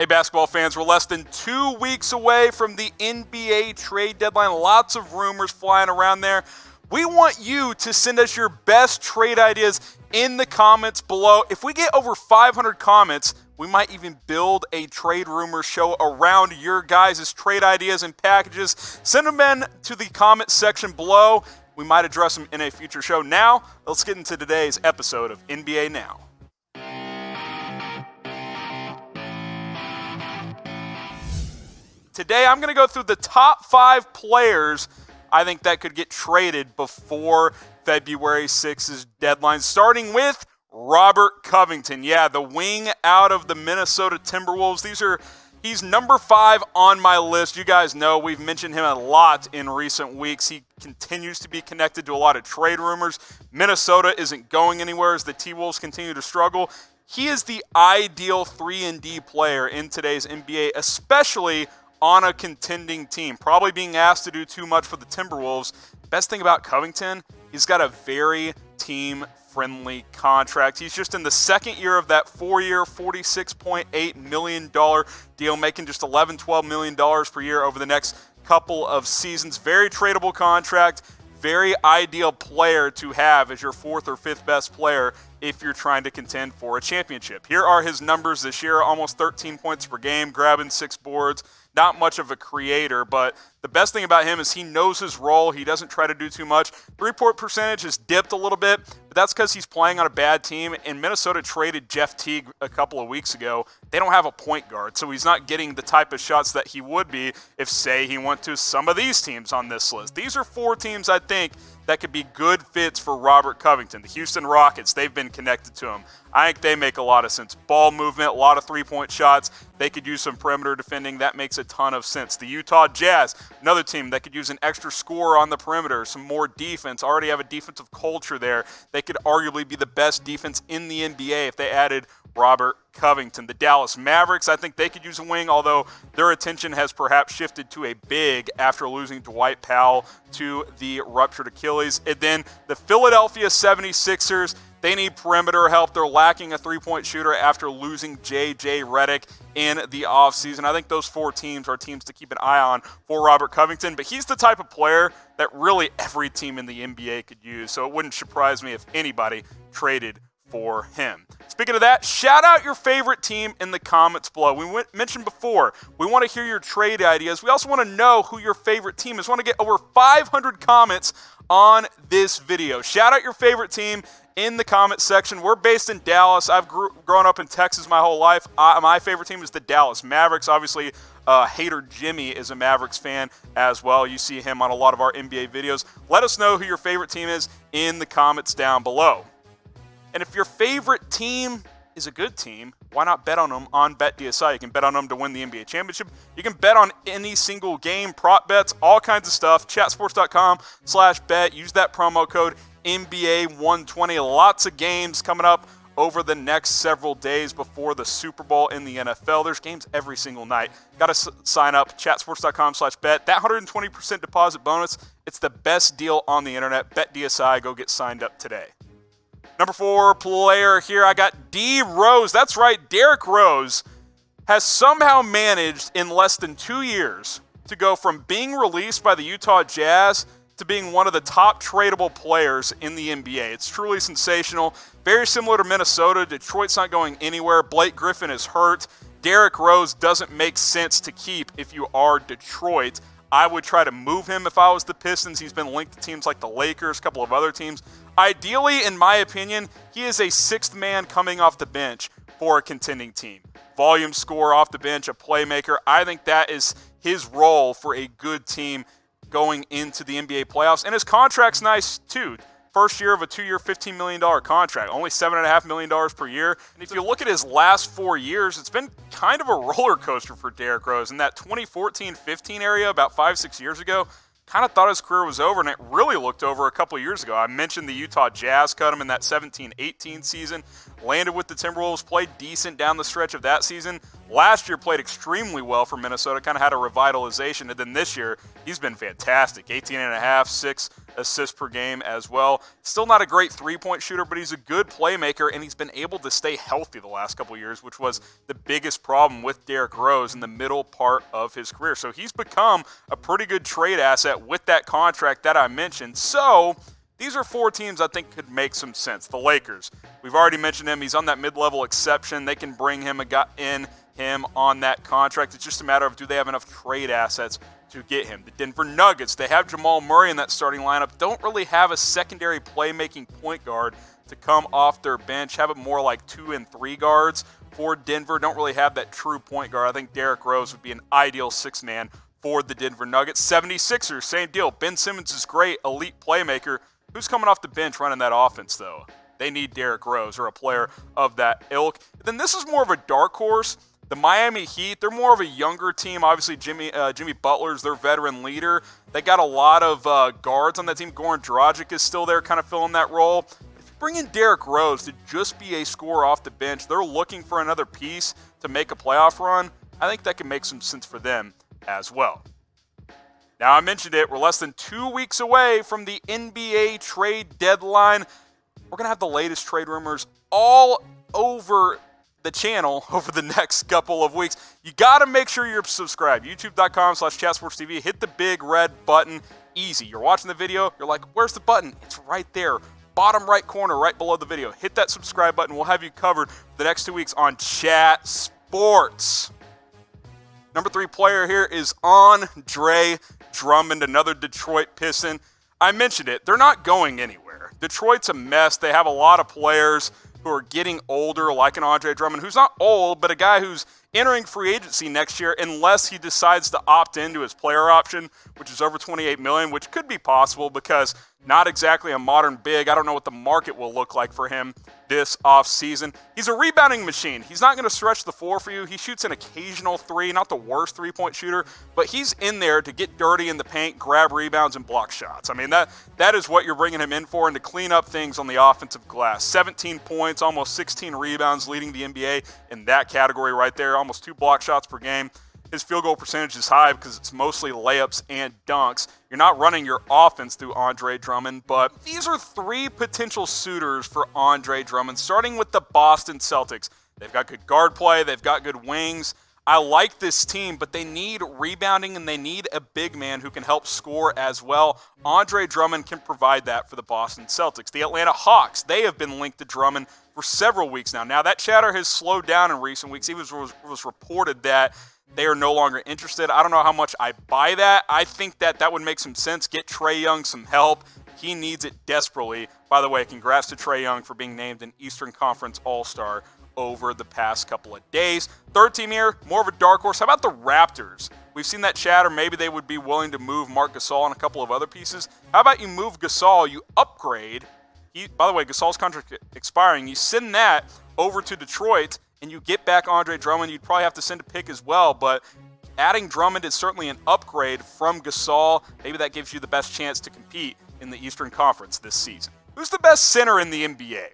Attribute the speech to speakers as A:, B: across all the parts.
A: Hey, basketball fans, we're less than 2 weeks away from the NBA trade deadline. Lots of rumors flying around there. We want you to send us your best trade ideas in the comments below. If we get over 500 comments, we might even build a trade rumor show around your guys' trade ideas and packages. Send them in to the comment section below. We might address them in a future show. Now, let's get into today's episode of NBA Now. Today, I'm going to go through the top 5 players I think that could get traded before February 6th's deadline, starting with Robert Covington. Yeah, the wing out of the Minnesota Timberwolves. He's number 5 on my list. You guys know we've mentioned him a lot in recent weeks. He continues to be connected to a lot of trade rumors. Minnesota isn't going anywhere as the T-Wolves continue to struggle. He is the ideal 3-and-D player in today's NBA, especially on a contending team, probably being asked to do too much for the Timberwolves. Best thing about Covington, he's got a very team-friendly contract. He's just in the second year of that 4-year, $46.8 million deal, making just $11-12 million per year over the next couple of seasons. Very tradable contract, very ideal player to have as your 4th or 5th best player if you're trying to contend for a championship. Here are his numbers this year: almost 13 points per game, grabbing 6 boards. Not much of a creator, but the best thing about him is he knows his role. He doesn't try to do too much. Three-point percentage has dipped a little bit, but that's because he's playing on a bad team, and Minnesota traded Jeff Teague a couple of weeks ago. They don't have a point guard, so he's not getting the type of shots that he would be if, say, he went to some of these teams on this list. These are 4 teams, I think, that could be good fits for Robert Covington. The Houston Rockets, they've been connected to him. I think they make a lot of sense. Ball movement, a lot of three-point shots. They could use some perimeter defending. That makes a ton of sense. The Utah Jazz, another team that could use an extra scorer on the perimeter, some more defense, already have a defensive culture there. They could arguably be the best defense in the NBA if they added Robert Covington. The Dallas Mavericks, I think they could use a wing, although their attention has perhaps shifted to a big after losing Dwight Powell to the ruptured Achilles. And then the Philadelphia 76ers, they need perimeter help. They're lacking a three-point shooter after losing J.J. Redick in the offseason. I think those 4 teams are teams to keep an eye on for Robert Covington, but he's the type of player that really every team in the NBA could use, so it wouldn't surprise me if anybody traded for him. Speaking of that, shout out your favorite team in the comments below. We mentioned before, we want to hear your trade ideas. We also want to know who your favorite team is. We want to get over 500 comments on this video. Shout out your favorite team in the comment section. We're based in Dallas. I've grown up in Texas my whole life. My favorite team is the Dallas Mavericks. Obviously, Hater Jimmy is a Mavericks fan as well. You see him on a lot of our NBA videos. Let us know who your favorite team is in the comments down below. And if your favorite team is a good team, why not bet on them on BetDSI? You can bet on them to win the NBA championship. You can bet on any single game, prop bets, all kinds of stuff. Chatsports.com/bet. Use that promo code NBA120. Lots of games coming up over the next several days before the Super Bowl in the NFL. There's games every single night. Got to sign up, chatsports.com/bet. That 120% deposit bonus, it's the best deal on the internet. BetDSI, go get signed up today. Number 4 player here, I got D. Rose. That's right, Derrick Rose has somehow managed in less than 2 years to go from being released by the Utah Jazz to being one of the top tradable players in the NBA. It's truly sensational. Very similar to Minnesota. Detroit's not going anywhere. Blake Griffin is hurt. Derrick Rose doesn't make sense to keep if you are Detroit. I would try to move him if I was the Pistons. He's been linked to teams like the Lakers, a couple of other teams. Ideally, in my opinion, he is a 6th man coming off the bench for a contending team. Volume scorer off the bench, a playmaker. I think that is his role for a good team going into the NBA playoffs. And his contract's nice, too. First year of a 2-year, $15 million contract, only $7.5 million per year. And if you look at his last 4 years, it's been kind of a roller coaster for Derrick Rose. In that 2014-15 area, about 5-6 years ago, kind of thought his career was over, and it really looked over a couple of years ago. I mentioned the Utah Jazz cut him in that 17-18 season. landed with the Timberwolves, played decent down the stretch of that season. Last year played extremely well for Minnesota, kind of had a revitalization, and then this year he's been fantastic. 18.5, 6 assists per game as well. Still not a great three-point shooter, but he's a good playmaker, and he's been able to stay healthy the last couple of years, which was the biggest problem with Derrick Rose in the middle part of his career. So he's become a pretty good trade asset with that contract that I mentioned. So these are 4 teams I think could make some sense. The Lakers, we've already mentioned him. He's on that mid-level exception. They can bring him on that contract. It's just a matter of, do they have enough trade assets to get him? The Denver Nuggets, they have Jamal Murray in that starting lineup. Don't really have a secondary playmaking point guard to come off their bench. Have it more like 2 and 3 guards for Denver. Don't really have that true point guard. I think Derrick Rose would be an ideal 6-man for the Denver Nuggets. 76ers, same deal. Ben Simmons is great, elite playmaker. Who's coming off the bench running that offense, though? They need Derrick Rose or a player of that ilk. And then this is more of a dark horse. The Miami Heat, they're more of a younger team. Obviously, Jimmy Butler's their veteran leader. They got a lot of guards on that team. Goran Dragic is still there kind of filling that role. If you bring in Derrick Rose to just be a scorer off the bench, they're looking for another piece to make a playoff run. I think that can make some sense for them as well. Now, I mentioned it. We're less than 2 weeks away from the NBA trade deadline. We're going to have the latest trade rumors all over the channel over the next couple of weeks. You got to make sure you're subscribed. YouTube.com/ChatSportsTV. Hit the big red button. Easy. You're watching the video. You're like, where's the button? It's right there. Bottom right corner, right below the video. Hit that subscribe button. We'll have you covered for the next 2 weeks on Chat Sports. Number 3 player here is Andre Drummond, another Detroit Piston. I mentioned it. They're not going anywhere. Detroit's a mess. They have a lot of players who are getting older, like an Andre Drummond, who's not old, but a guy who's entering free agency next year unless he decides to opt into his player option, which is over $28 million, which could be possible because not exactly a modern big. I don't know what the market will look like for him this offseason. He's a rebounding machine. He's not going to stretch the floor for you. He shoots an occasional 3, not the worst three-point shooter, but he's in there to get dirty in the paint, grab rebounds, and block shots. I mean, that is what you're bringing him in for, and to clean up things on the offensive glass. 17 points, almost 16 rebounds, leading the NBA in that category right there, almost 2 block shots per game. His field goal percentage is high because it's mostly layups and dunks. You're not running your offense through Andre Drummond, but these are 3 potential suitors for Andre Drummond, starting with the Boston Celtics. They've got good guard play. They've got good wings. I like this team, but they need rebounding and they need a big man who can help score as well. Andre Drummond can provide that for the Boston Celtics. The Atlanta Hawks, they have been linked to Drummond for several weeks now. Now, that chatter has slowed down in recent weeks. It was reported that they are no longer interested. I don't know how much I buy that. I think that would make some sense. Get Trae Young some help. He needs it desperately. By the way, congrats to Trae Young for being named an Eastern Conference All-Star over the past couple of days. Third team here, more of a dark horse. How about the Raptors? We've seen that chatter. Maybe they would be willing to move Marc Gasol and a couple of other pieces. How about you move Gasol, you upgrade. By the way, Gasol's contract expiring. You send that over to Detroit, and you get back Andre Drummond. You'd probably have to send a pick as well, but adding Drummond is certainly an upgrade from Gasol. Maybe that gives you the best chance to compete in the Eastern Conference this season. Who's the best center in the NBA?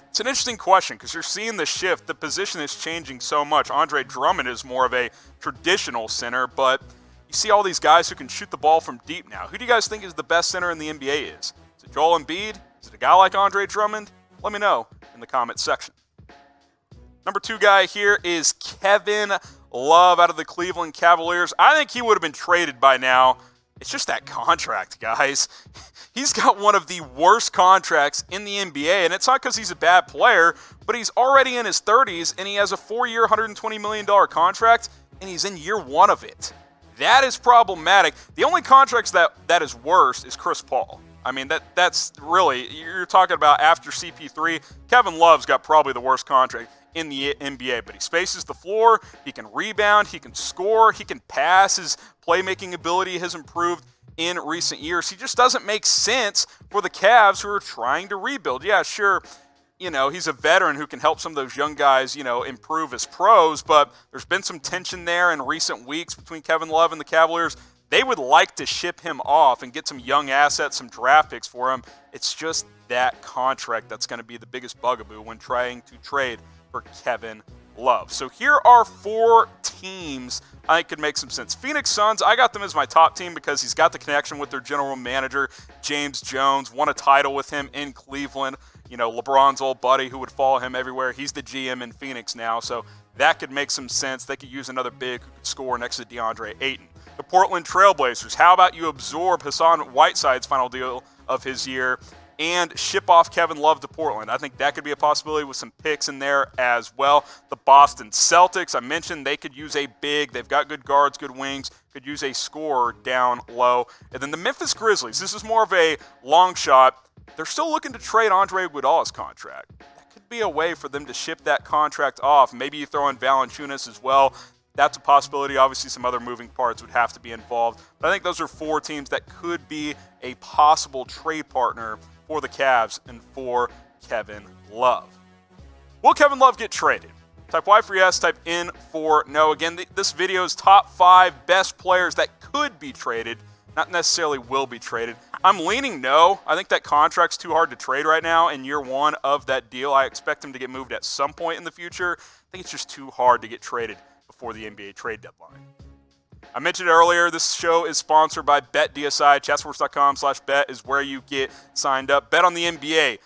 A: It's an interesting question because you're seeing the shift. The position is changing so much. Andre Drummond is more of a traditional center, but you see all these guys who can shoot the ball from deep now. Who do you guys think is the best center in the NBA is? Is it Joel Embiid? Is it a guy like Andre Drummond? Let me know in the comment section. Number 2 guy here is Kevin Love out of the Cleveland Cavaliers. I think he would have been traded by now. It's just that contract, guys. He's got one of the worst contracts in the NBA, and it's not because he's a bad player, but he's already in his 30s, and he has a 4-year, $120 million contract, and he's in year 1 of it. That is problematic. The only contracts that is worse is Chris Paul. I mean, that's really, you're talking about after CP3, Kevin Love's got probably the worst contract in the NBA, but he spaces the floor, he can rebound, he can score, he can pass, his playmaking ability has improved in recent years. He just doesn't make sense for the Cavs who are trying to rebuild. Yeah, sure, he's a veteran who can help some of those young guys, improve as pros, but there's been some tension there in recent weeks between Kevin Love and the Cavaliers. they would like to ship him off and get some young assets, some draft picks for him. It's just that contract that's going to be the biggest bugaboo when trying to trade for Kevin Love. So here are 4 teams I think could make some sense. Phoenix Suns, I got them as my top team because he's got the connection with their general manager, James Jones, won a title with him in Cleveland. You know, LeBron's old buddy who would follow him everywhere. He's the GM in Phoenix now, so that could make some sense. They could use another big who could score next to DeAndre Ayton. The Portland Trailblazers, how about you absorb Hassan Whiteside's final deal of his year and ship off Kevin Love to Portland? I think that could be a possibility with some picks in there as well. The Boston Celtics, I mentioned they could use a big. They've got good guards, good wings, could use a scorer down low. And then the Memphis Grizzlies, this is more of a long shot. They're still looking to trade Andre Iguodala's contract. That could be a way for them to ship that contract off. Maybe you throw in Valanciunas as well. That's a possibility. Obviously, some other moving parts would have to be involved. But I think those are 4 teams that could be a possible trade partner for the Cavs and for Kevin Love. Will Kevin Love get traded? Type Y for yes, type N for no. Again, this video is top 5 best players that could be traded, not necessarily will be traded. I'm leaning no. I think that contract's too hard to trade right now in year 1 of that deal. I expect him to get moved at some point in the future. I think it's just too hard to get traded before the NBA trade deadline. I mentioned earlier, this show is sponsored by BetDSI. Chatsports.com/bet is where you get signed up. Bet on the NBA,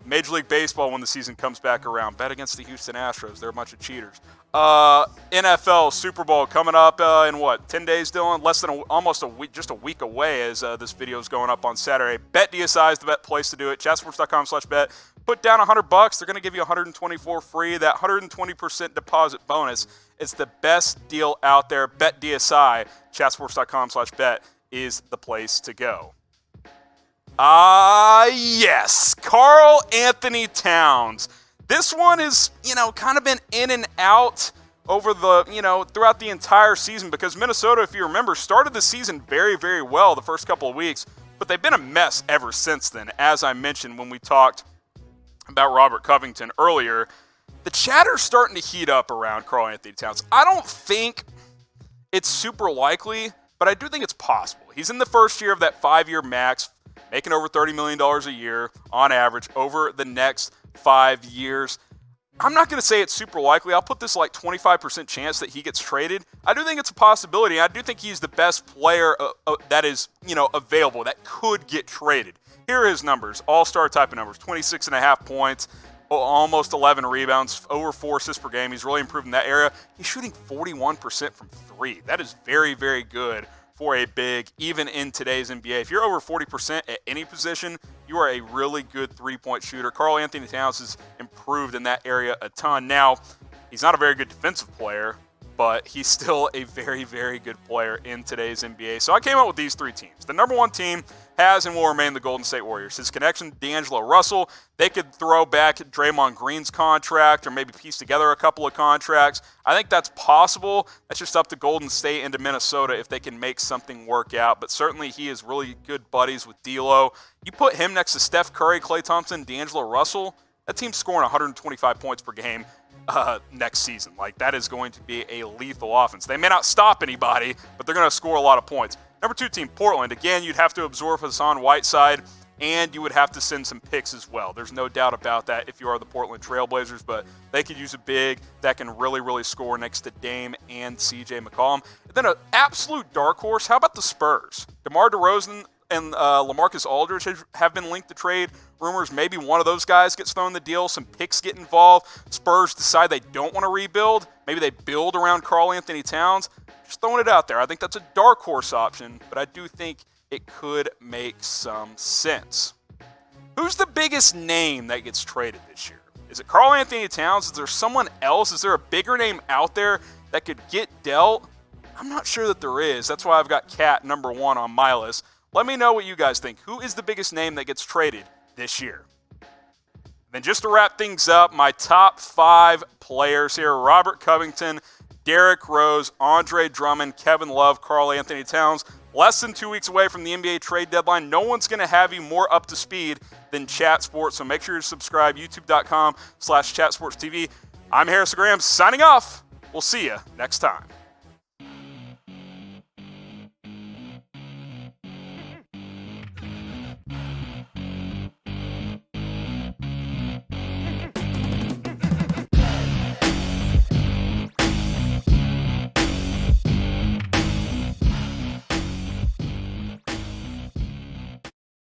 A: Major League Baseball when the season comes back around. Bet against the Houston Astros. They're a bunch of cheaters. NFL Super Bowl coming up in what, 10 days, Dylan? Less than almost a week, just a week away as this video is going up on Saturday. BetDSI is the bet place to do it. Chatsports.com/bet. Put down $100. They're going to give you $124 free. That 120% deposit bonus is the best deal out there. BetDSI. Chatsports.com/bet is the place to go. Yes, KarlAnthony Towns. This one is, kind of been in and out over the, throughout the entire season because Minnesota, if you remember, started the season very, very well the first couple of weeks, but they've been a mess ever since then. As I mentioned when we talked about Robert Covington earlier, the chatter's starting to heat up around KarlAnthony Towns. I don't think it's super likely, but I do think it's possible. He's in the first year of that 5-year max, making over $30 million a year on average over the next 5 years. I'm not going to say it's super likely. I'll put this like 25% chance that he gets traded. I do think it's a possibility. I do think he's the best player that is, available that could get traded. Here are his numbers, all-star type of numbers, 26.5 points, almost 11 rebounds, over 4 assists per game. He's really improved in that area. He's shooting 41% from 3. That is very, very good for a big, even in today's NBA. If you're over 40% at any position, you are a really good three-point shooter. KarlAnthony Towns has improved in that area a ton. Now, he's not a very good defensive player, but he's still a very, very good player in today's NBA. So I came up with these 3 teams. The number 1 team has and will remain the Golden State Warriors. His connection to D'Angelo Russell, they could throw back Draymond Green's contract or maybe piece together a couple of contracts. I think that's possible. That's just up to Golden State and to Minnesota if they can make something work out. But certainly he is really good buddies with D'Lo. You put him next to Steph Curry, Klay Thompson, D'Angelo Russell, that team's scoring 125 points per game next season. Like, that is going to be a lethal offense. They may not stop anybody, but they're going to score a lot of points. Number 2 team, Portland. Again, you'd have to absorb Hassan Whiteside, and you would have to send some picks as well. There's no doubt about that if you are the Portland Trailblazers, but they could use a big that can really, really score next to Dame and CJ McCollum. And then an absolute dark horse, how about the Spurs? DeMar DeRozan and LaMarcus Aldridge have been linked to trade rumors. Maybe one of those guys gets thrown in the deal. Some picks get involved. Spurs decide they don't want to rebuild. Maybe they build around KarlAnthony Towns. Just throwing it out there. I think that's a dark horse option, but I do think it could make some sense. Who's the biggest name that gets traded this year? Is it KarlAnthony Towns? Is there someone else? Is there a bigger name out there that could get dealt? I'm not sure that there is. That's why I've got Cat number 1 on my list. Let me know what you guys think. Who is the biggest name that gets traded this year? Then just to wrap things up, my top 5 players here: Robert Covington, Derrick Rose, Andre Drummond, Kevin Love, KarlAnthony Towns. Less than 2 weeks away from the NBA trade deadline. No one's going to have you more up to speed than Chat Sports, so make sure you subscribe, youtube.com/chatsportstv. I'm Harrison Graham signing off. We'll see you next time.